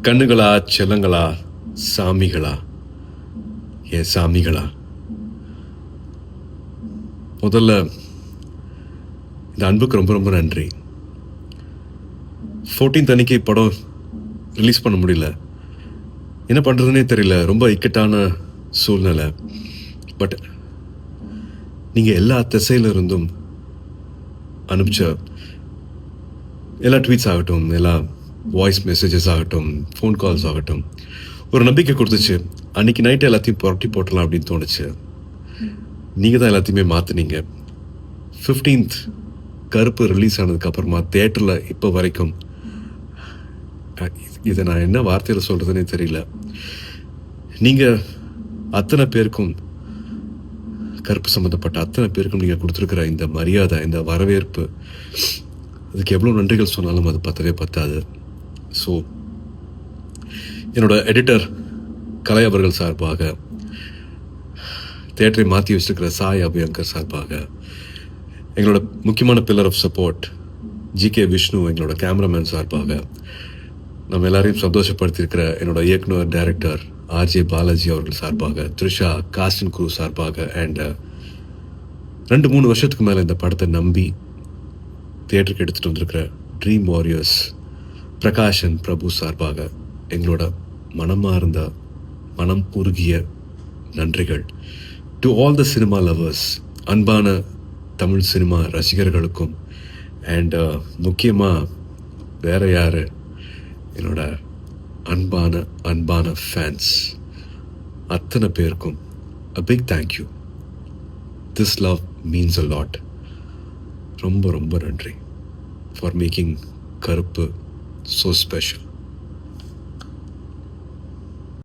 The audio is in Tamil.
கண்ணுகளா, செல்லங்களா, சாமிகளா, என் சாமிகளா, முதல்ல இந்த அன்புக்கு ரொம்ப ரொம்ப நன்றி. 14th அன்னைக்கு படம் ரிலீஸ் பண்ண முடியல. என்ன பண்ணுறதுனே தெரியல. ரொம்ப இக்கட்டான சூழ்நிலை. பட் நீங்கள் எல்லா திசையில இருந்தும் அனுப்பிச்ச எல்லா ட்வீட்ஸ் ஆகட்டும், எல்லா வாய்ஸ் மெசேஜஸ் ஆகட்டும், ஃபோன் கால்ஸ் ஆகட்டும், ஒரு நம்பிக்கை கொடுத்துச்சு. அன்றைக்கி நைட்டு எல்லாத்தையும் புரட்டி போட்டலாம் அப்படின்னு தோணுச்சு. நீங்கள் தான் எல்லாத்தையுமே மாற்றினீங்க. 15th கருப்பு ரிலீஸ் ஆனதுக்கப்புறமா தேட்டரில் இப்போ வரைக்கும் இதை நான் என்ன வார்த்தையில் சொல்கிறதுனே தெரியல. நீங்கள் அத்தனை பேருக்கும், கருப்பு சம்மந்தப்பட்ட அத்தனை பேருக்கும் நீங்கள் கொடுத்துருக்குற இந்த மரியாதை, இந்த வரவேற்பு, அதுக்கு எவ்வளோ நன்றிகள் சொன்னாலும் அது பத்தவே பத்தாது. ஸோ என்னோட எடிட்டர் கலை அவர்கள் சார்பாக, தேட்டரை மாற்றி வச்சுருக்கிற சாய் அபியங்கர் சார்பாக, எங்களோட முக்கியமான pillar of support GK Vishnu, எங்களோட கேமராமேன் சார்பாக, நம்ம எல்லாரையும் சந்தோஷப்படுத்தியிருக்கிற என்னோட இயக்குனர் டைரக்டர் ஆர்ஜே பாலாஜி அவர்கள் சார்பாக, த்ரிஷா காஸ்டின் குரூ சார்பாக, அண்ட் 2-3 வருஷத்துக்கு மேலே இந்த படத்தை நம்பி தியேட்டருக்கு எடுத்துகிட்டு வந்திருக்கிற ட்ரீம் வாரியர்ஸ் பிரகாஷன் பிரபு சார்பாக எங்களோட மனமார்ந்த, மனம் உருகிய நன்றிகள். To all the cinema lovers, அன்பான தமிழ் சினிமா ரசிகர்களுக்கும், அண்ட் முக்கியமாக வேறு யார், என்னோட அன்பான ஃபேன்ஸ் அத்தனை பேருக்கும் a big thank you. This love means a lot. ரொம்ப ரொம்ப நன்றி for making கருப்பு so special.